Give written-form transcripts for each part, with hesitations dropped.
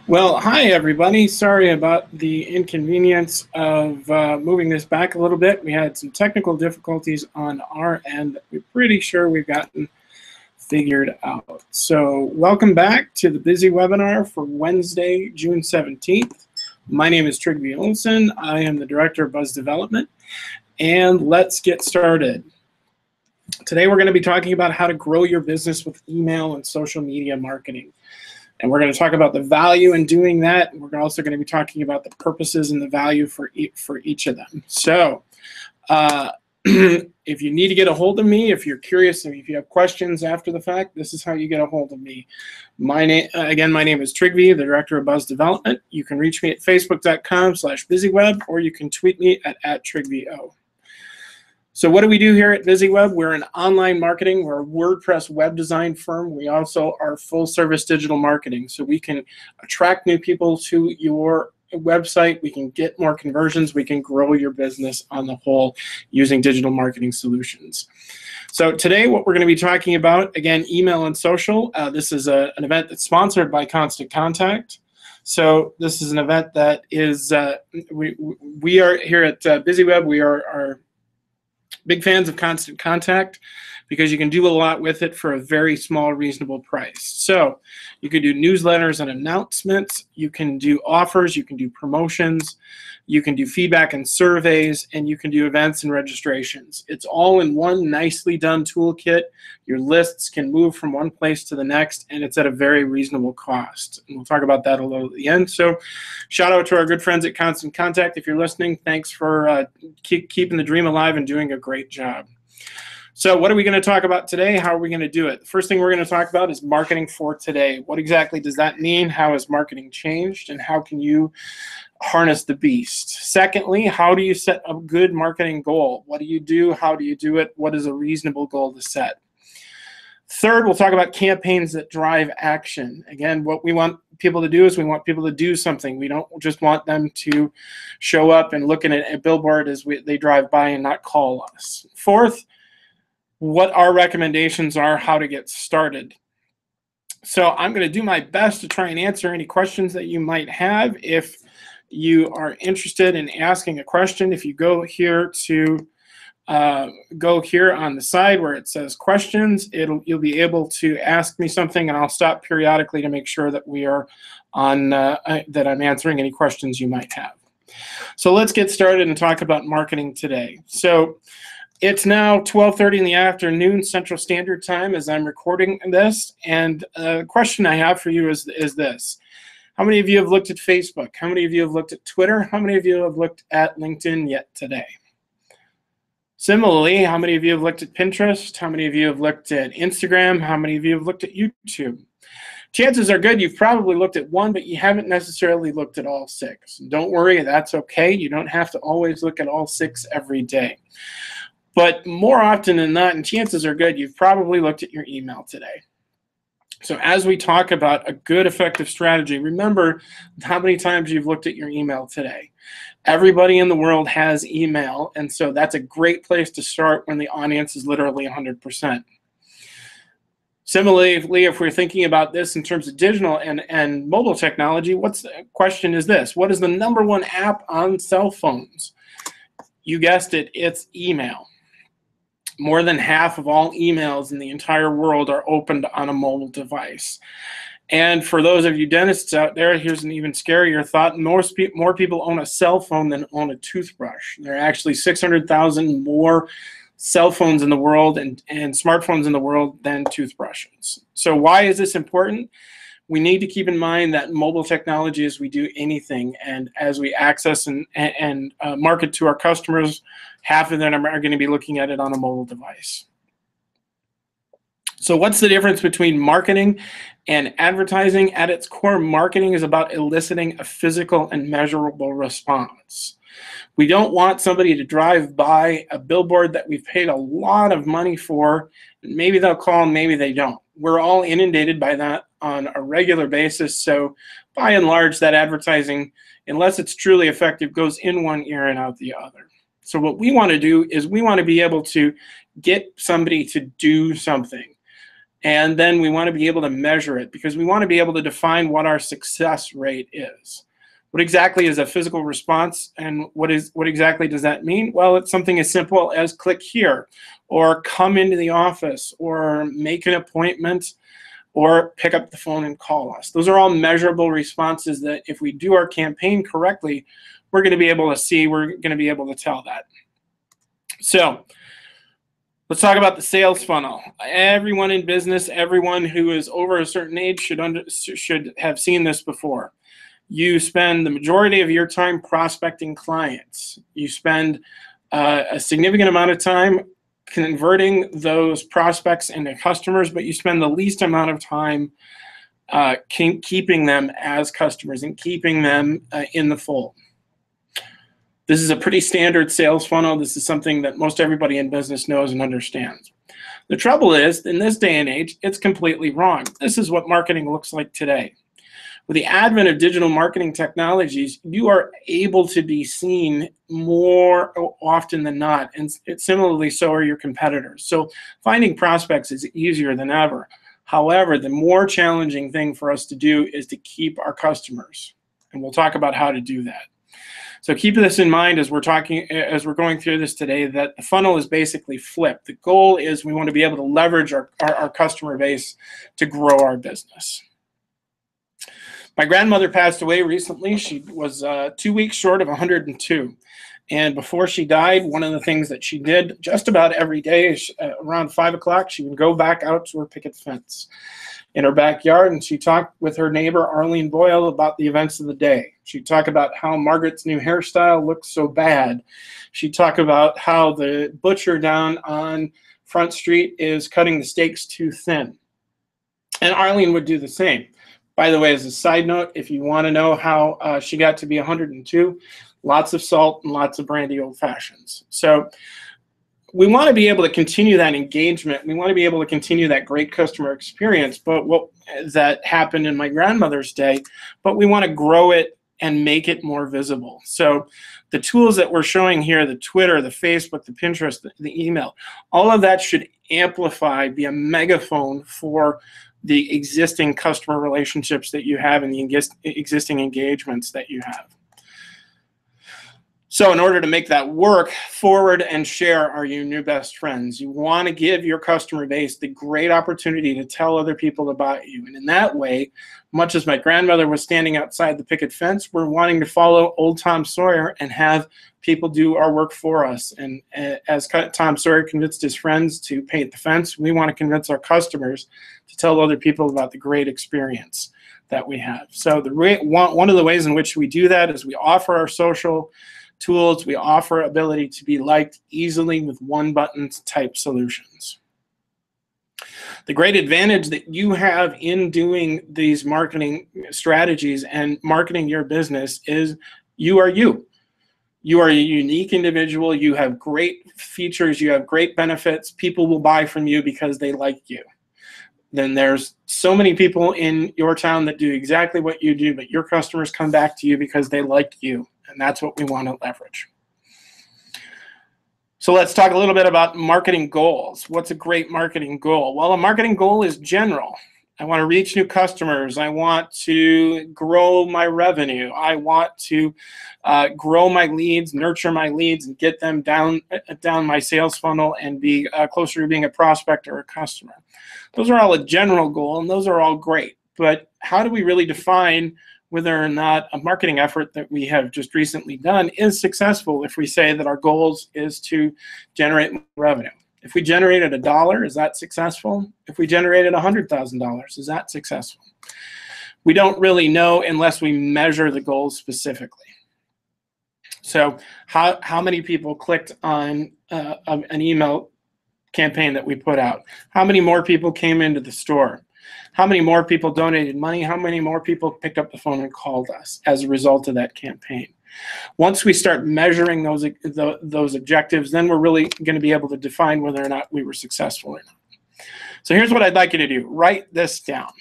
Well, hi everybody. Sorry about the inconvenience of moving this back a little bit. We had some technical difficulties on our end that we're pretty sure we've gotten figured out. So welcome back to the busy webinar for Wednesday, June 17th. My name is Trygve Olsen. I am the Director of Buzz Development, and let's get started. Today we're going to be talking about how to grow your business with email and social media marketing. And we're going to talk about the value in doing that. We're also going to be talking about the purposes and the value for each of them. So if you need to get a hold of me, if you're curious, if you have questions after the fact, this is how you get a hold of me. My name is Trygve, the Director of Buzz Development. You can reach me at facebook.com/busyweb, or you can tweet me at @TrygveO. So what do we do here at BusyWeb? We're an online marketing. We're a WordPress web design firm. We also are full service digital marketing. So we can attract new people to your website. We can get more conversions. We can grow your business on the whole using digital marketing solutions. So today what we're going to be talking about, again, email and social. This is an event that's sponsored by Constant Contact. So this is an event that is, we are here at BusyWeb. We are big fans of Constant Contact because you can do a lot with it for a very small, reasonable price. So you can do newsletters and announcements, you can do offers, you can do promotions, you can do feedback and surveys, and you can do events and registrations. It's all in one nicely done toolkit. Your lists can move from one place to the next, and it's at a very reasonable cost. And we'll talk about that a little at the end. So shout out to our good friends at Constant Contact. If you're listening, thanks for keeping the dream alive and doing a great job. So what are we going to talk about today? How are we going to do it? The first thing we're going to talk about is marketing for today. What exactly does that mean? How has marketing changed? And how can you harness the beast? Secondly, how do you set a good marketing goal? What do you do? How do you do it? What is a reasonable goal to set? Third, we'll talk about campaigns that drive action. Again, what we want people to do is we want people to do something. We don't just want them to show up and look at a billboard as they drive by and not call us. Fourth, what our recommendations are, how to get started. So I'm going to do my best to try and answer any questions that you might have. If you are interested in asking a question, if you go here on the side where it says questions, you'll be able to ask me something, and I'll stop periodically to make sure that we are on that I'm answering any questions you might have. So let's get started and talk about marketing today. So it's now 12:30 in the afternoon Central Standard Time as I'm recording this, and a question I have for you is this. How many of you have looked at Facebook? How many of you have looked at Twitter? How many of you have looked at LinkedIn yet today? Similarly, how many of you have looked at Pinterest? How many of you have looked at Instagram? How many of you have looked at YouTube? Chances are good you've probably looked at one, but you haven't necessarily looked at all six. Don't worry, that's okay. You don't have to always look at all six every day. But more often than not, and chances are good, you've probably looked at your email today. So as we talk about a good, effective strategy, remember how many times you've looked at your email today. Everybody in the world has email, and so that's a great place to start when the audience is literally 100%. Similarly, if we're thinking about this in terms of digital and mobile technology, the question is this: what is the #1 app on cell phones? You guessed it, it's email. More than half of all emails in the entire world are opened on a mobile device. And for those of you dentists out there, here's an even scarier thought. More people own a cell phone than own a toothbrush. There are actually 600,000 more cell phones in the world and smartphones in the world than toothbrushes. So why is this important? We need to keep in mind that mobile technology, as we do anything, and as we access and market to our customers, half of them are going to be looking at it on a mobile device. So what's the difference between marketing and advertising? At its core, marketing is about eliciting a physical and measurable response. We don't want somebody to drive by a billboard that we've paid a lot of money for. Maybe they'll call, maybe they don't. We're all inundated by that on a regular basis. So by and large, that advertising, unless it's truly effective, goes in one ear and out the other. So what we want to do is we want to be able to get somebody to do something. And then we want to be able to measure it, because we want to be able to define what our success rate is. What exactly is a physical response, and what exactly does that mean? Well, it's something as simple as click here, or come into the office, or make an appointment, or pick up the phone and call us. Those are all measurable responses that if we do our campaign correctly, we're going to be able to see, we're going to be able to tell that. So let's talk about the sales funnel. Everyone in business, everyone who is over a certain age should have seen this before. You spend the majority of your time prospecting clients. You spend a significant amount of time converting those prospects into customers, but you spend the least amount of time keeping them as customers and keeping them in the fold. This is a pretty standard sales funnel. This is something that most everybody in business knows and understands. The trouble is, in this day and age, it's completely wrong. This is what marketing looks like today. With the advent of digital marketing technologies, you are able to be seen more often than not, and similarly so are your competitors. So finding prospects is easier than ever. However, the more challenging thing for us to do is to keep our customers, and we'll talk about how to do that. So keep this in mind as we're going through this today, that the funnel is basically flipped. The goal is we want to be able to leverage our customer base to grow our business. My grandmother passed away recently. She was 2 weeks short of 102. And before she died, one of the things that she did just about every day is around 5 o'clock, she would go back out to her picket fence in her backyard, and she talked with her neighbor, Arlene Boyle, about the events of the day. She'd talk about how Margaret's new hairstyle looked so bad. She'd talk about how the butcher down on Front Street is cutting the steaks too thin. And Arlene would do the same. By the way, as a side note, if you want to know how she got to be 102, lots of salt and lots of brandy old fashions. So we want to be able to continue that engagement. We want to be able to continue that great customer experience, but that happened in my grandmother's day, but we want to grow it and make it more visible. So the tools that we're showing here, the Twitter, the Facebook, the Pinterest, the email, all of that should amplify, be a megaphone for the existing customer relationships that you have and the existing engagements that you have. So in order to make that work, forward and share are your new best friends. You want to give your customer base the great opportunity to tell other people about you. And in that way, much as my grandmother was standing outside the picket fence, we're wanting to follow old Tom Sawyer and have people do our work for us. And as Tom Sawyer convinced his friends to paint the fence, we want to convince our customers to tell other people about the great experience that we have. So one of the ways in which we do that is we offer our social tools. We offer ability to be liked easily with one button type solutions. The great advantage that you have in doing these marketing strategies and marketing your business is you are you. You are a unique individual. You have great features. You have great benefits. People will buy from you because they like you. Then there's so many people in your town that do exactly what you do, but your customers come back to you because they like you. And that's what we want to leverage. So let's talk a little bit about marketing goals. What's a great marketing goal? Well, a marketing goal is general. I want to reach new customers. I want to grow my revenue. I want to grow my leads, nurture my leads, and get them down my sales funnel and be closer to being a prospect or a customer. Those are all a general goal, and those are all great. But how do we really define whether or not a marketing effort that we have just recently done is successful if we say that our goals is to generate revenue? If we generated $1, is that successful? If we generated $100,000, is that successful? We don't really know unless we measure the goals specifically. So how many people clicked on an email campaign that we put out? How many more people came into the store? How many more people donated money? How many more people picked up the phone and called us as a result of that campaign? Once we start measuring those objectives, then we're really going to be able to define whether or not we were successful or not. So here's what I'd like you to do. Write this down.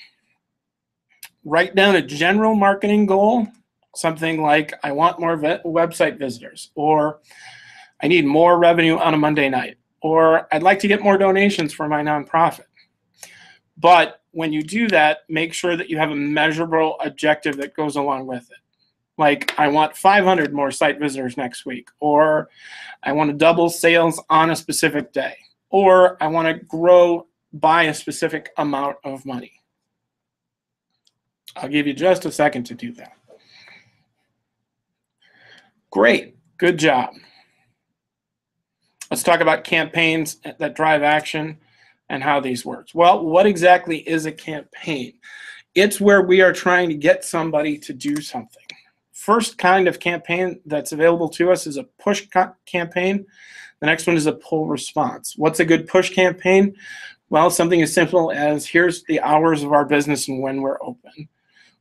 Write down a general marketing goal, something like I want more website visitors, or I need more revenue on a Monday night, or I'd like to get more donations for my nonprofit. But when you do that, make sure that you have a measurable objective that goes along with it. Like, I want 500 more site visitors next week, or I want to double sales on a specific day, or I want to grow by a specific amount of money. I'll give you just a second to do that. Great, good job. Let's talk about campaigns that drive action and how these work. Well, what exactly is a campaign? It's where we are trying to get somebody to do something. First kind of campaign that's available to us is a push campaign. The next one is a pull response. What's a good push campaign? Well, something as simple as, here's the hours of our business and when we're open.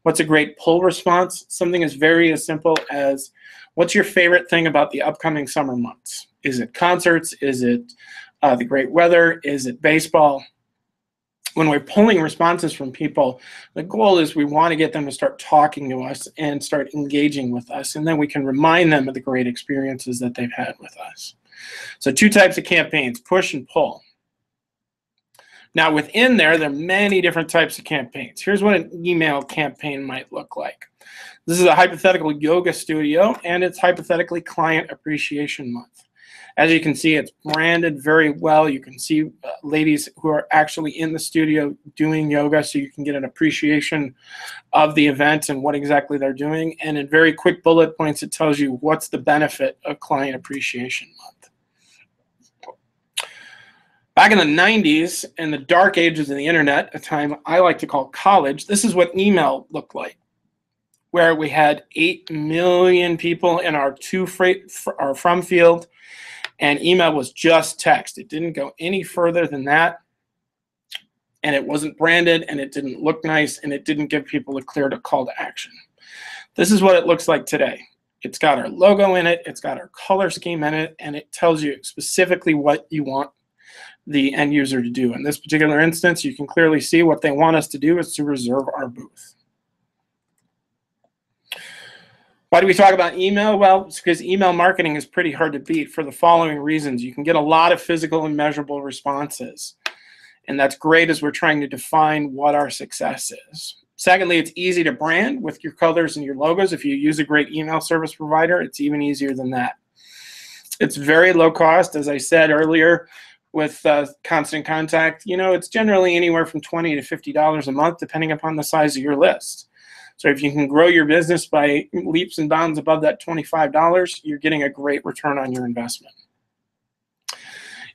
What's a great pull response? Something as simple as, what's your favorite thing about the upcoming summer months? Is it concerts? Is it the great weather? Is it baseball? When we're pulling responses from people, the goal is we want to get them to start talking to us and start engaging with us, and then we can remind them of the great experiences that they've had with us. So 2 types of campaigns, push and pull. Now within there are many different types of campaigns. Here's what an email campaign might look like. This is a hypothetical yoga studio, and it's hypothetically Client Appreciation Month. As you can see, it's branded very well. You can see ladies who are actually in the studio doing yoga, so you can get an appreciation of the event and what exactly they're doing. And in very quick bullet points, it tells you what's the benefit of Client Appreciation Month. Back in the 90s, in the dark ages of the internet, a time I like to call college, this is what email looked like, where we had 8 million people in our from field, and email was just text. It didn't go any further than that, and it wasn't branded, and it didn't look nice, and it didn't give people a clear call to action. This is what it looks like today. It's got our logo in it, it's got our color scheme in it, and it tells you specifically what you want the end user to do. In this particular instance, you can clearly see what they want us to do is to reserve our booth. Why do we talk about email? Well, it's because email marketing is pretty hard to beat for the following reasons. You can get a lot of physical and measurable responses, and that's great as we're trying to define what our success is. Secondly, it's easy to brand with your colors and your logos. If you use a great email service provider, it's even easier than that. It's very low cost, as I said earlier, with Constant Contact. You know, it's generally anywhere from $20 to $50 a month, depending upon the size of your list. So if you can grow your business by leaps and bounds above that $25, you're getting a great return on your investment.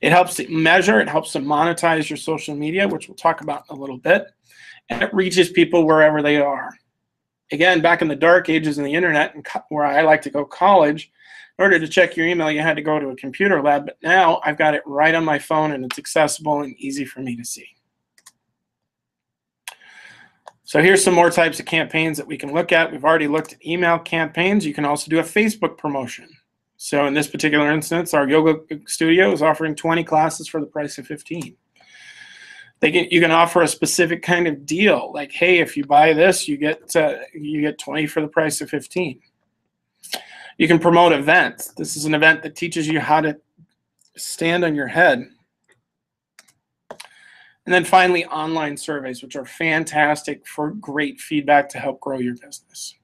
It helps to measure, it helps to monetize your social media, which we'll talk about in a little bit, and it reaches people wherever they are. Again, back in the dark ages of the internet, where I like to go college, in order to check your email, you had to go to a computer lab, but now I've got it right on my phone, and it's accessible and easy for me to see. So here's some more types of campaigns that we can look at. We've already looked at email campaigns. You can also do a Facebook promotion. So in this particular instance, our yoga studio is offering 20 classes for the price of 15. You can offer a specific kind of deal, like, hey, if you buy this, you get 20 for the price of 15. You can promote events. This is an event that teaches you how to stand on your head. And then finally, online surveys, which are fantastic for great feedback to help grow your business.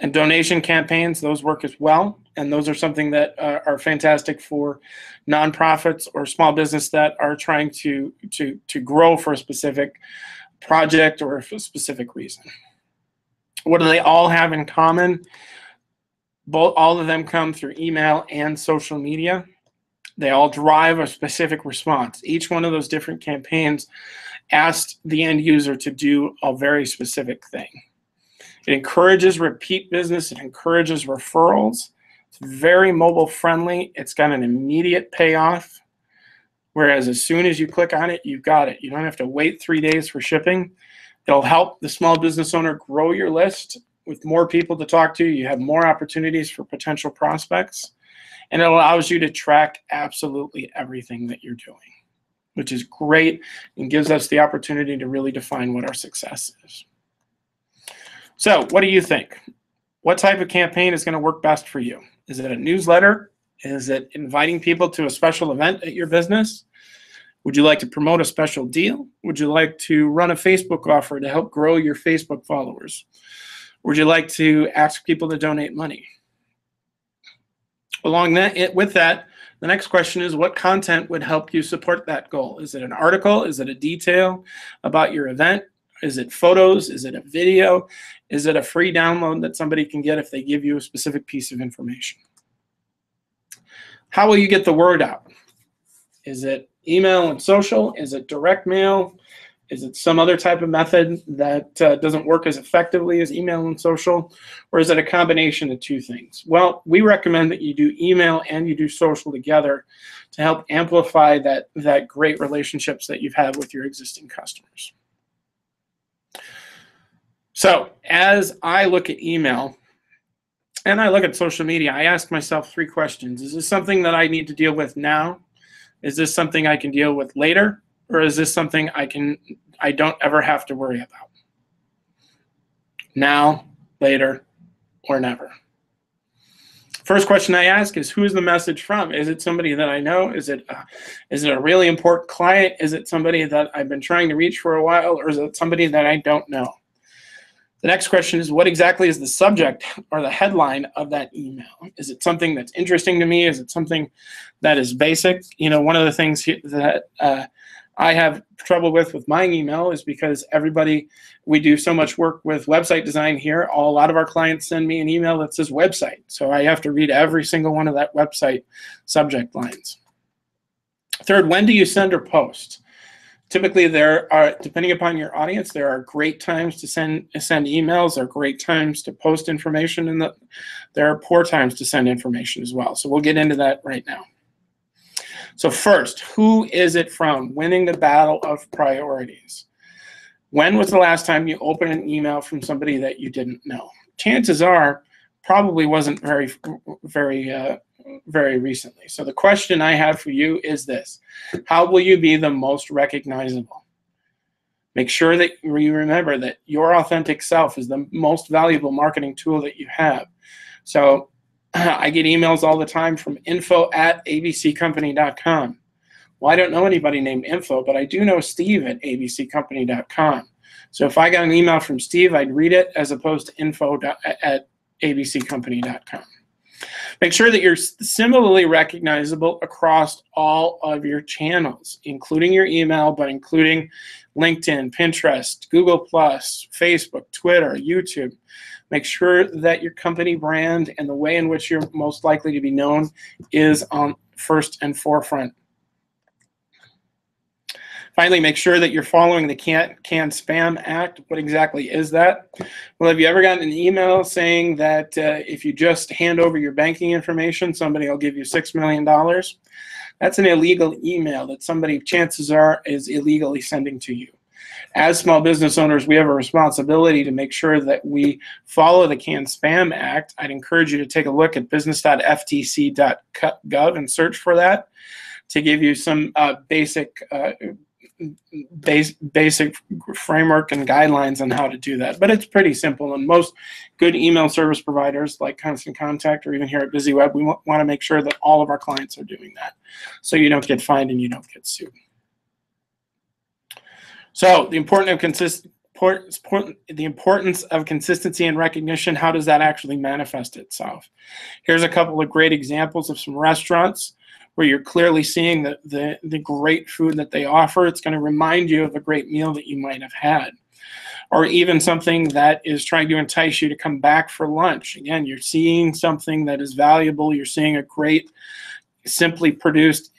And donation campaigns, those work as well. And those are something that are fantastic for nonprofits or small business that are trying to grow for a specific project or for a specific reason. What do they all have in common? All of them come through email and social media. They all drive a specific response. Each one of those different campaigns asked the end user to do a very specific thing. It encourages repeat business. It encourages referrals. It's very mobile friendly. It's got an immediate payoff. Whereas as soon as you click on it, you've got it. You don't have to wait 3 days for shipping. It'll help the small business owner grow your list with more people to talk to. You have more opportunities for potential prospects. And it allows you to track absolutely everything that you're doing, which is great and gives us the opportunity to really define what our success is. So what do you think? What type of campaign is going to work best for you? Is it a newsletter? Is it inviting people to a special event at your business? Would you like to promote a special deal? Would you like to run a Facebook offer to help grow your Facebook followers? Would you like to ask people to donate money? With that, the next question is, what content would help you support that goal? Is it an article? Is it a detail about your event? Is it photos? Is it a video? Is it a free download that somebody can get if they give you a specific piece of information? How will you get the word out? Is it email and social? Is it direct mail? Is it some other type of method that doesn't work as effectively as email and social? Or is it a combination of two things? Well, we recommend that you do email and you do social together to help amplify that great relationships that you've had with your existing customers. So as I look at email and I look at social media, I ask myself 3 questions. Is this something that I need to deal with now? Is this something I can deal with later? Or is this something I don't ever have to worry about? Now, later, or never. First question I ask is, who is the message from? Is it somebody that I know? Is it a really important client? Is it somebody that I've been trying to reach for a while? Or is it somebody that I don't know? The next question is, what exactly is the subject or the headline of that email? Is it something that's interesting to me? Is it something that is basic? You know, one of the things that I have trouble with my email is because we do so much work with website design here. A lot of our clients send me an email that says website. So I have to read every single one of that website subject lines. Third, when do you send or post? Typically, there are, depending upon your audience, there are great times to send emails, there are great times to post information, and there are poor times to send information as well. So we'll get into that right now. So first, who is it from? Winning the battle of priorities. When was the last time you opened an email from somebody that you didn't know? Chances are, probably wasn't very recently. So the question I have for you is this: how will you be the most recognizable? Make sure that you remember that your authentic self is the most valuable marketing tool that you have. So I get emails all the time from info@abccompany.com. Well, I don't know anybody named Info, but I do know Steve at abccompany.com. So if I got an email from Steve, I'd read it as opposed to info@abccompany.com. Make sure that you're similarly recognizable across all of your channels, including your email, but including LinkedIn, Pinterest, Google+, Facebook, Twitter, YouTube. Make sure that your company brand and the way in which you're most likely to be known is on first and forefront. Finally, make sure that you're following the Can Spam Act. What exactly is that? Well, have you ever gotten an email saying that if you just hand over your banking information, somebody will give you $6 million? That's an illegal email that somebody, chances are, is illegally sending to you. As small business owners, we have a responsibility to make sure that we follow the Can Spam Act. I'd encourage you to take a look at business.ftc.gov and search for that to give you some basic framework and guidelines on how to do that. But it's pretty simple, and most good email service providers like Constant Contact or even here at BusyWeb, we want to make sure that all of our clients are doing that so you don't get fined and you don't get sued. So the importance of consistency and recognition, how does that actually manifest itself? Here's a couple of great examples of some restaurants where you're clearly seeing the great food that they offer. It's going to remind you of a great meal that you might have had. Or even something that is trying to entice you to come back for lunch. Again, you're seeing something that is valuable. You're seeing a great, simply produced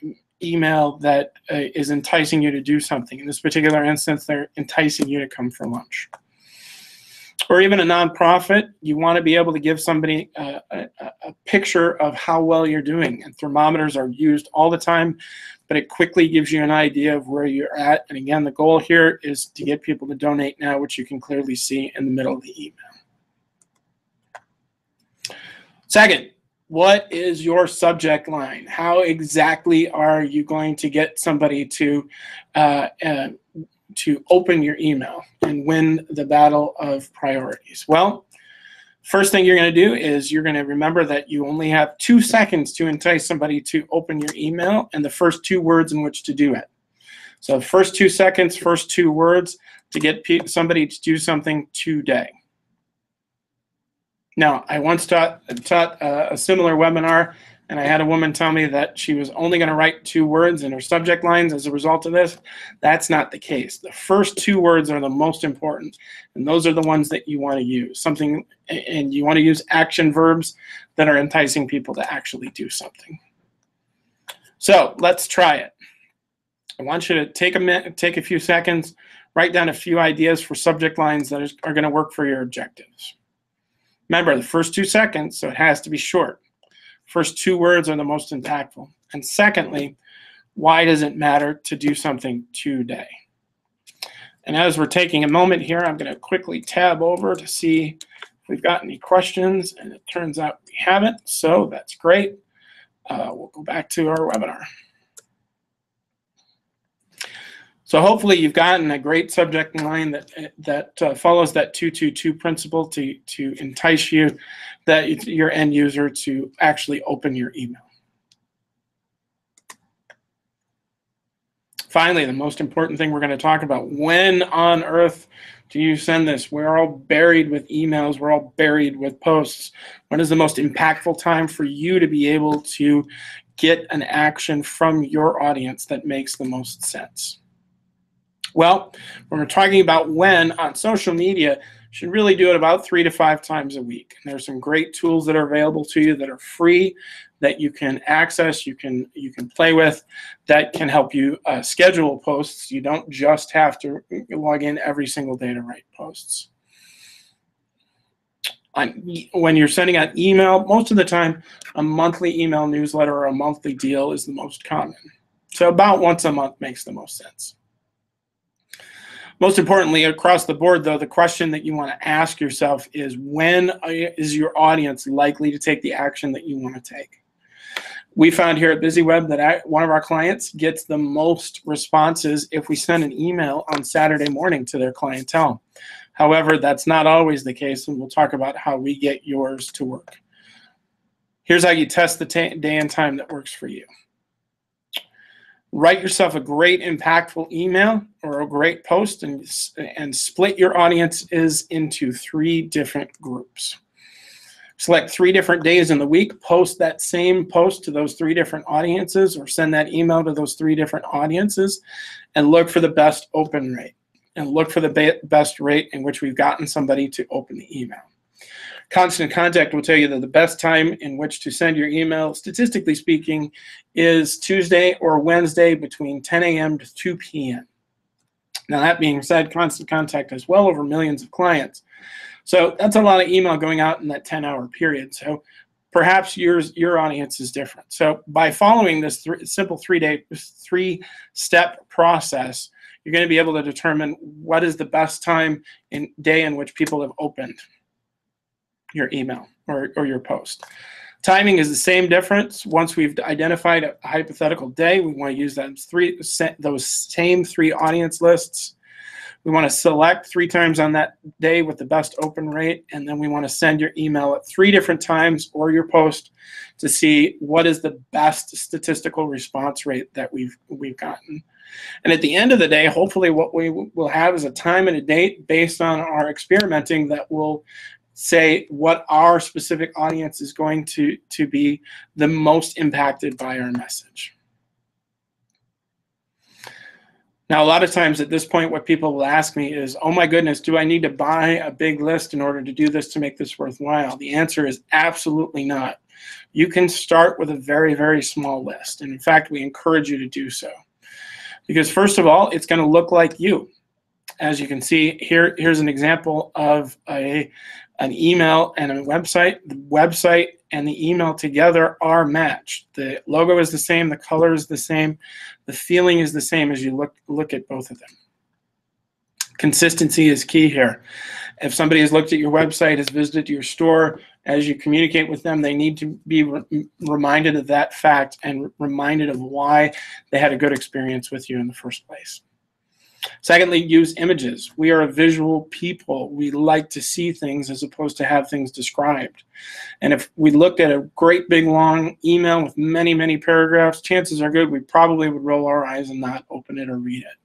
email that is enticing you to do something. In this particular instance, they're enticing you to come for lunch. Or even a nonprofit, you want to be able to give somebody a picture of how well you're doing. And thermometers are used all the time, but it quickly gives you an idea of where you're at. And again, the goal here is to get people to donate now, which you can clearly see in the middle of the email. Second, what is your subject line? How exactly are you going to get somebody to open your email and win the battle of priorities? Well, first thing you're going to do is you're going to remember that you only have 2 seconds to entice somebody to open your email and the first 2 words in which to do it. So first 2 seconds, first 2 words to get somebody to do something today. Now, I once taught a similar webinar, and I had a woman tell me that she was only going to write 2 words in her subject lines as a result of this. That's not the case. The first 2 words are the most important, and those are the ones that you want to use. And you want to use action verbs that are enticing people to actually do something. So let's try it. I want you to take a minute, take a few seconds, write down a few ideas for subject lines that are going to work for your objectives. Remember, the first 2 seconds, so it has to be short. First 2 words are the most impactful. And secondly, why does it matter to do something today? And as we're taking a moment here, I'm going to quickly tab over to see if we've got any questions, and it turns out we haven't, so that's great. We'll go back to our webinar. So hopefully you've gotten a great subject line that follows that 2-2-2 principle to entice your end user to actually open your email. Finally, the most important thing we're going to talk about: when on earth do you send this? We're all buried with emails. We're all buried with posts. When is the most impactful time for you to be able to get an action from your audience that makes the most sense? Well, when we're talking about when on social media, you should really do it about 3 to 5 times a week. And there's some great tools that are available to you that are free, that you can access, you can play with, that can help you schedule posts. You don't just have to log in every single day to write posts. When you're sending out email, most of the time, a monthly email newsletter or a monthly deal is the most common. So about once a month makes the most sense. Most importantly, across the board, though, the question that you want to ask yourself is, when is your audience likely to take the action that you want to take? We found here at BusyWeb that one of our clients gets the most responses if we send an email on Saturday morning to their clientele. However, that's not always the case, and we'll talk about how we get yours to work. Here's how you test the day and time that works for you. Write yourself a great impactful email or a great post and split your audiences into 3 different groups. Select 3 different days in the week, post that same post to those 3 different audiences, or send that email to those 3 different audiences, and look for the best open rate, and look for the best rate in which we've gotten somebody to open the email. Constant Contact will tell you that the best time in which to send your email, statistically speaking, is Tuesday or Wednesday between 10 a.m. to 2 p.m. Now, that being said, Constant Contact has well over millions of clients. So that's a lot of email going out in that 10-hour period. So perhaps your audience is different. So by following this simple 3-step process, you're going to be able to determine what is the best time in day in which people have opened your email or your post. Timing is the same difference. Once we've identified a hypothetical day, we want to use those same 3 audience lists. We want to select 3 times on that day with the best open rate, and then we want to send your email at 3 different times or your post to see what is the best statistical response rate that we've gotten. And at the end of the day, hopefully what we will have is a time and a date based on our experimenting that will say what our specific audience is going to be the most impacted by our message. Now, a lot of times at this point, what people will ask me is, oh my goodness, do I need to buy a big list in order to do this, to make this worthwhile? The answer is absolutely not. You can start with a very, very small list. And in fact, we encourage you to do so. Because first of all, it's going to look like you. As you can see, here's an example of an email and a website. The website and the email together are matched. The logo is the same, the color is the same, the feeling is the same as you look at both of them. Consistency is key here. If somebody has looked at your website, has visited your store, as you communicate with them, they need to be reminded of that fact and reminded of why they had a good experience with you in the first place. Secondly, use images. We are a visual people. We like to see things as opposed to have things described. And if we looked at a great big long email with many, many paragraphs, chances are good we probably would roll our eyes and not open it or read it,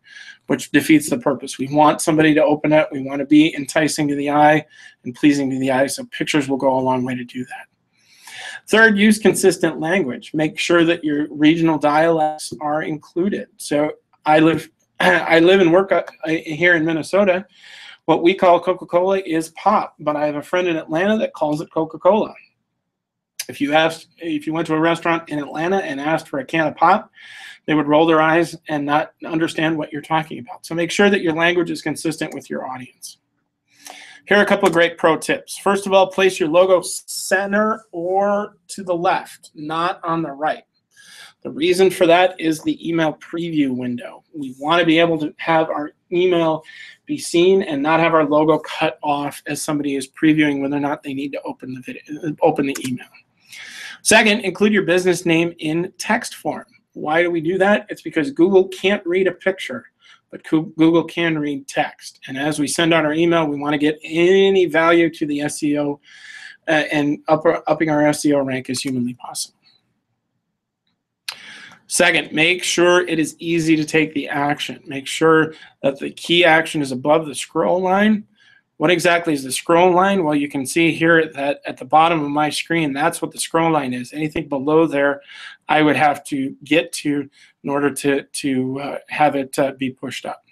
which defeats the purpose. We want somebody to open it. We want to be enticing to the eye and pleasing to the eye, so pictures will go a long way to do that. Third, use consistent language. Make sure that your regional dialects are included. So I live and work here in Minnesota. What we call Coca-Cola is pop, but I have a friend in Atlanta that calls it Coca-Cola. If you went to a restaurant in Atlanta and asked for a can of pop, they would roll their eyes and not understand what you're talking about. So make sure that your language is consistent with your audience. Here are a couple of great pro tips. First of all, place your logo center or to the left, not on the right. The reason for that is the email preview window. We want to be able to have our email be seen and not have our logo cut off as somebody is previewing whether or not they need to open the email. Second, include your business name in text form. Why do we do that? It's because Google can't read a picture, but Google can read text. And as we send out our email, we want to get any value to the SEO and upping our SEO rank as humanly possible. Second, make sure it is easy to take the action. Make sure that the key action is above the scroll line. What exactly is the scroll line? Well, you can see here that at the bottom of my screen, that's what the scroll line is. Anything below there, I would have to get to in order to have it be pushed up.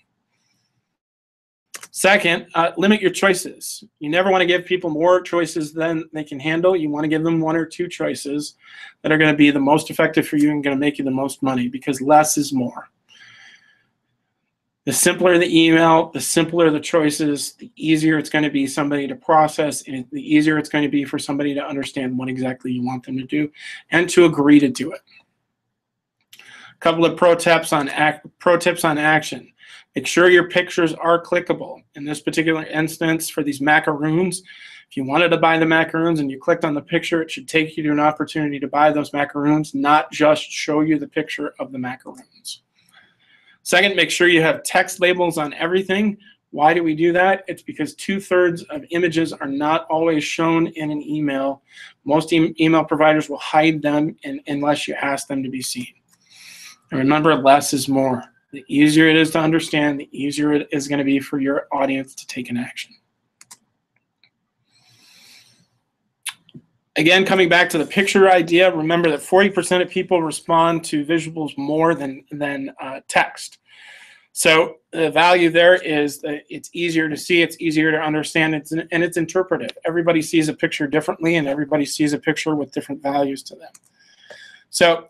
Second, limit your choices. You never want to give people more choices than they can handle. You want to give them 1 or 2 choices that are going to be the most effective for you and going to make you the most money, because less is more. The simpler the email, the simpler the choices, the easier it's going to be somebody to process, and the easier it's going to be for somebody to understand what exactly you want them to do and to agree to do it. A couple of pro tips on action. Make sure your pictures are clickable. In this particular instance, for these macaroons, if you wanted to buy the macaroons and you clicked on the picture, it should take you to an opportunity to buy those macaroons, not just show you the picture of the macaroons. Second, make sure you have text labels on everything. Why do we do that? It's because 2/3 of images are not always shown in an email. Most email providers will hide them unless you ask them to be seen. And remember, less is more. The easier it is to understand, the easier it is going to be for your audience to take an action. Again, coming back to the picture idea, remember that 40% of people respond to visuals more than text. So the value there is that it's easier to see, it's easier to understand, and it's interpretive. Everybody sees a picture differently, and everybody sees a picture with different values to them. So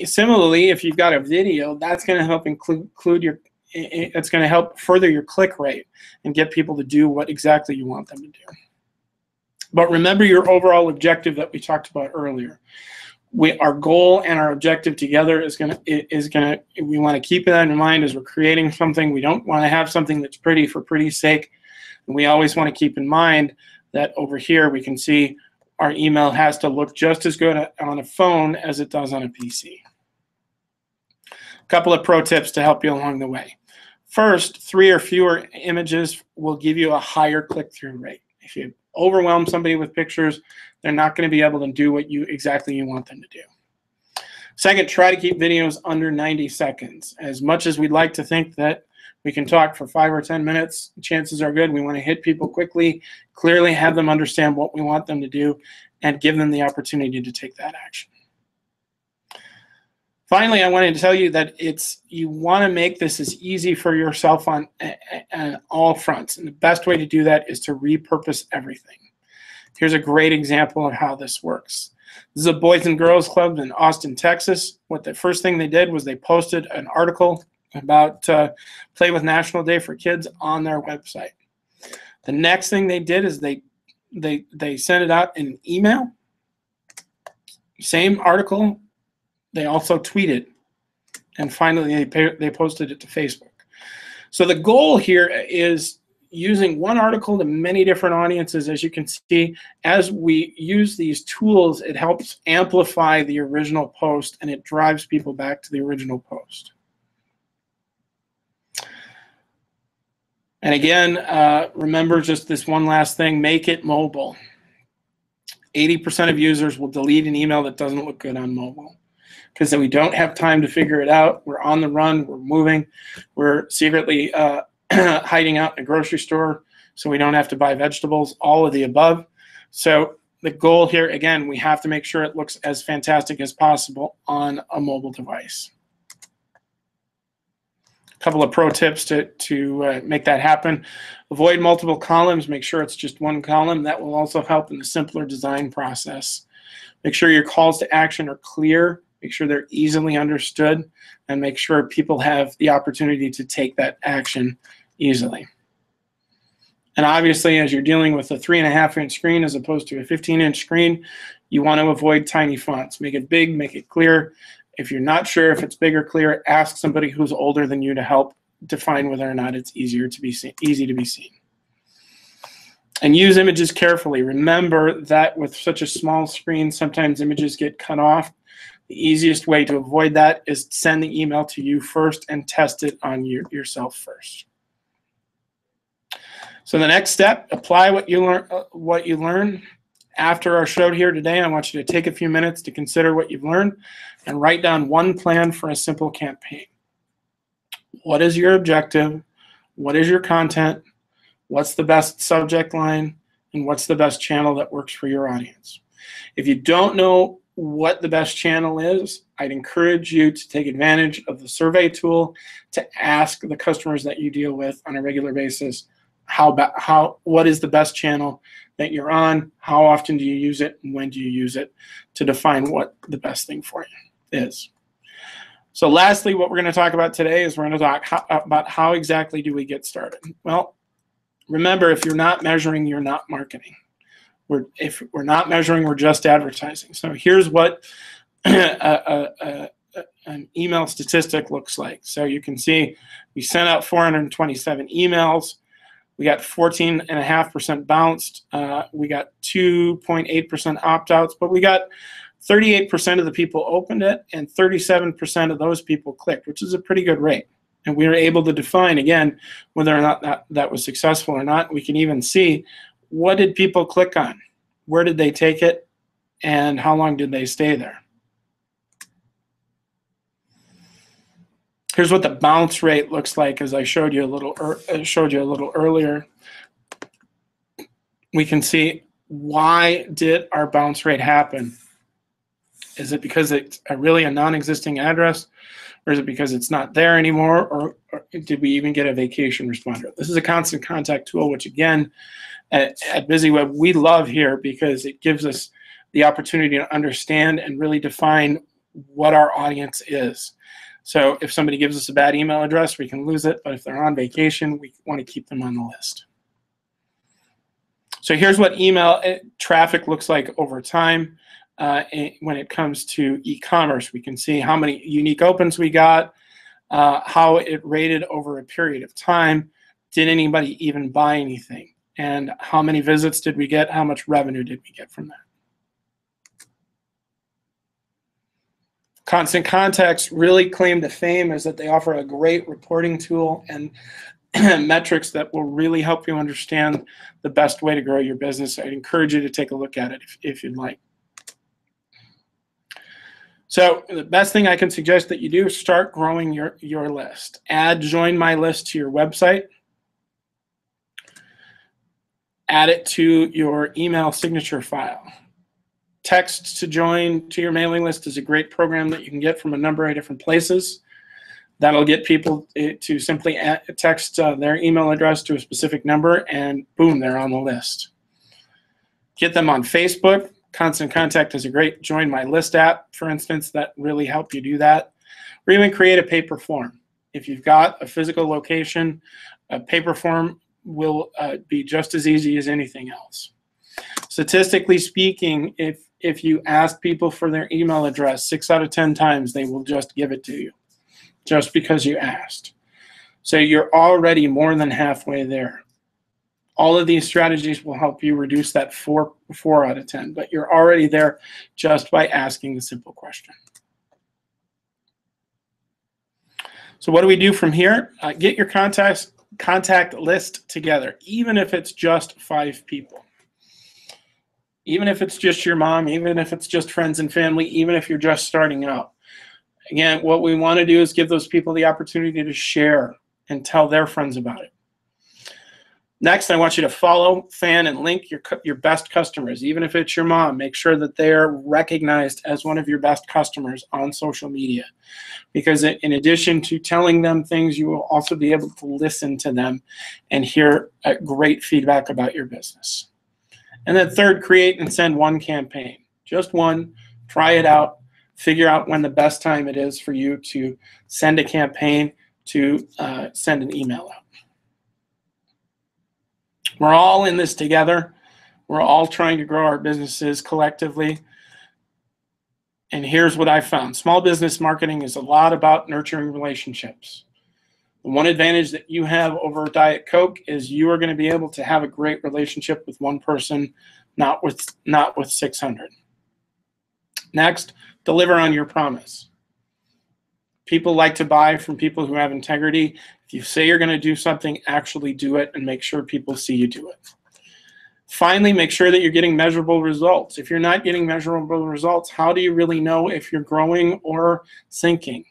similarly, if you've got a video, that's going to help it's going to help further your click rate and get people to do what exactly you want them to do. But remember your overall objective that we talked about earlier. Our goal and our objective together we want to keep that in mind as we're creating something. We don't want to have something that's pretty for pretty's sake. And we always want to keep in mind that over here we can see our email has to look just as good on a phone as it does on a PC. A couple of pro tips to help you along the way. First, 3 or fewer images will give you a higher click-through rate. If you overwhelm somebody with pictures, they're not going to be able to do what you want them to do. Second, try to keep videos under 90 seconds. As much as we'd like to think that we can talk for 5 or 10 minutes, chances are good we want to hit people quickly, clearly have them understand what we want them to do, and give them the opportunity to take that action. Finally, I wanted to tell you that you want to make this as easy for yourself on all fronts. And the best way to do that is to repurpose everything. Here's a great example of how this works. This is a Boys and Girls Club in Austin, Texas. The first thing they did was they posted an article about Play with National Day for Kids on their website. The next thing they did is they sent it out in an email. Same article. They also tweeted, and finally they posted it to Facebook. So the goal here is using one article to many different audiences. As you can see, as we use these tools, it helps amplify the original post, and it drives people back to the original post. And again, remember just this one last thing, make it mobile. 80% of users will delete an email that doesn't look good on mobile because we don't have time to figure it out. We're on the run, we're moving, we're secretly hiding out in a grocery store so we don't have to buy vegetables, all of the above. So the goal here, again, we have to make sure it looks as fantastic as possible on a mobile device. A couple of pro tips to make that happen. Avoid multiple columns. Make sure it's just one column. That will also help in the simpler design process. Make sure your calls to action are clear. Make sure they're easily understood. And make sure people have the opportunity to take that action easily. And obviously, as you're dealing with a 3.5-inch screen as opposed to a 15-inch screen, you want to avoid tiny fonts. Make it big, make it clear. If you're not sure if it's big or clear, ask somebody who's older than you to help define whether or not it's easy to be seen. And use images carefully. Remember that with such a small screen, sometimes images get cut off. The easiest way to avoid that is send the email to you first and test it on yourself first. So the next step, apply what you learn. After our show here today, I want you to take a few minutes to consider what you've learned and write down one plan for a simple campaign. What is your objective? What is your content? What's the best subject line? And what's the best channel that works for your audience? If you don't know what the best channel is, I'd encourage you to take advantage of the survey tool to ask the customers that you deal with on a regular basis what is the best channel that you're on, how often do you use it, and when do you use it to define what the best thing for you is. So lastly, what we're going to talk about today is we're going to talk about how exactly do we get started. Well, remember, if you're not measuring, you're not marketing. If we're not measuring, we're just advertising. So here's what an email statistic looks like. So you can see we sent out 427 emails. We got 14.5% bounced. We got 2.8% opt-outs, but we got 38% of the people opened it and 37% of those people clicked, which is a pretty good rate. And we were able to define, again, whether or not that was successful or not. We can even see what did people click on, where did they take it, and how long did they stay there. Here's what the bounce rate looks like, as I showed you a little earlier. We can see, why did our bounce rate happen? Is it because it's really a non-existing address, or is it because it's not there anymore, or did we even get a vacation responder? This is a constant contact tool, which again, at BusyWeb, we love here because it gives us the opportunity to understand and really define what our audience is. So if somebody gives us a bad email address, we can lose it, but if they're on vacation, we want to keep them on the list. So here's what email traffic looks like over time when it comes to e-commerce. We can see how many unique opens we got, how it rated over a period of time, did anybody even buy anything, and how many visits did we get, how much revenue did we get from that. Constant Contacts really claim to fame is that they offer a great reporting tool and metrics that will really help you understand the best way to grow your business. I'd encourage you to take a look at it if you'd like. So the best thing I can suggest that you do is start growing your list. Add Join My List to your website. Add it to your email signature file. Text to join to your mailing list is a great program that you can get from a number of different places. That'll get people to simply text their email address to a specific number, and boom, they're on the list. Get them on Facebook. Constant Contact is a great Join My List app, for instance, that really help you do that. Or even create a paper form. If you've got a physical location, a paper form will be just as easy as anything else. Statistically speaking, if you ask people for their email address 6 out of 10 times, they will just give it to you, just because you asked. So you're already more than halfway there. All of these strategies will help you reduce that 4 out of 10, but you're already there just by asking the simple question. So what do we do from here? Get your contacts contact list together, even if it's just 5 people. Even if it's just your mom, even if it's just friends and family, even if you're just starting out. Again, what we want to do is give those people the opportunity to share and tell their friends about it. Next, I want you to follow, fan, and link your best customers. Even if it's your mom, make sure that they're recognized as one of your best customers on social media. Because in addition to telling them things, you will also be able to listen to them and hear great feedback about your business. And then third, create and send one campaign. Just one, try it out, figure out when the best time it is for you to send a campaign, to send an email out. We're all in this together. We're all trying to grow our businesses collectively. And here's what I found. Small business marketing is a lot about nurturing relationships. The one advantage that you have over Diet Coke is you are going to be able to have a great relationship with one person, not with 600. Next, deliver on your promise. People like to buy from people who have integrity. If you say you're going to do something, actually do it and make sure people see you do it. Finally, make sure that you're getting measurable results. If you're not getting measurable results, how do you really know if you're growing or sinking?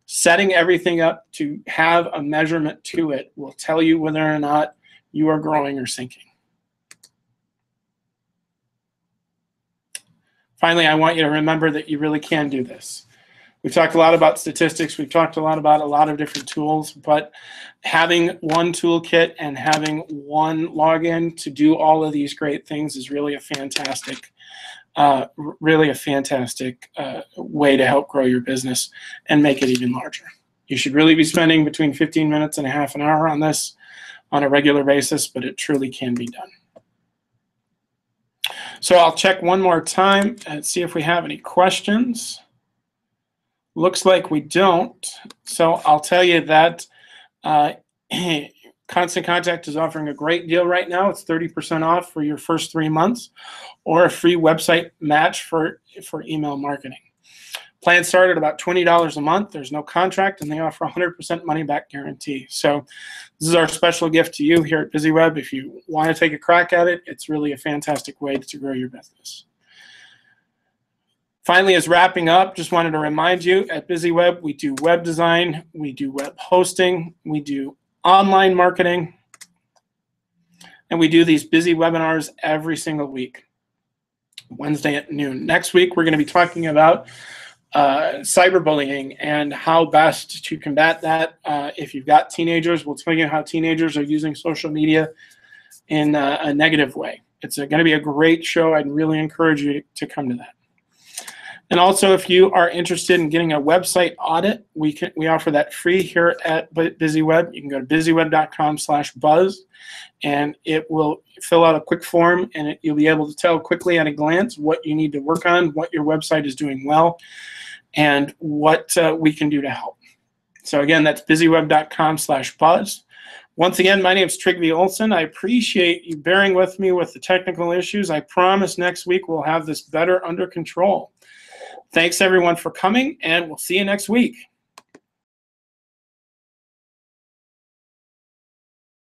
Setting everything up to have a measurement to it will tell you whether or not you are growing or sinking. Finally, I want you to remember that you really can do this. We've talked a lot about statistics. We've talked a lot about a lot of different tools, but having one toolkit and having one login to do all of these great things is really a fantastic, way to help grow your business and make it even larger. You should really be spending between 15 minutes and a half an hour on this on a regular basis, but it truly can be done. So I'll check one more time and see if we have any questions. Looks like we don't. So I'll tell you that Constant Contact is offering a great deal right now. It's 30% off for your first 3 months or a free website match for email marketing. Plans start at about $20 a month. There's no contract, and they offer 100% money-back guarantee. So this is our special gift to you here at BusyWeb. If you want to take a crack at it, it's really a fantastic way to grow your business. Finally, as wrapping up, just wanted to remind you, at BusyWeb, we do web design, we do web hosting, we do online marketing, and we do these busy webinars every single week, Wednesday at noon. Next week, we're going to be talking about cyberbullying and how best to combat that. If you've got teenagers, we'll tell you how teenagers are using social media in a negative way. It's going to be a great show. I'd really encourage you to come to that. And also, if you are interested in getting a website audit, we offer that free here at BusyWeb. You can go to busyweb.com/buzz, and it will fill out a quick form, and you'll be able to tell quickly at a glance what you need to work on, what your website is doing well, and what we can do to help. So again, that's busyweb.com/buzz. Once again, my name is Trygve Olsen. I appreciate you bearing with me with the technical issues. I promise next week we'll have this better under control. Thanks, everyone, for coming, and we'll see you next week.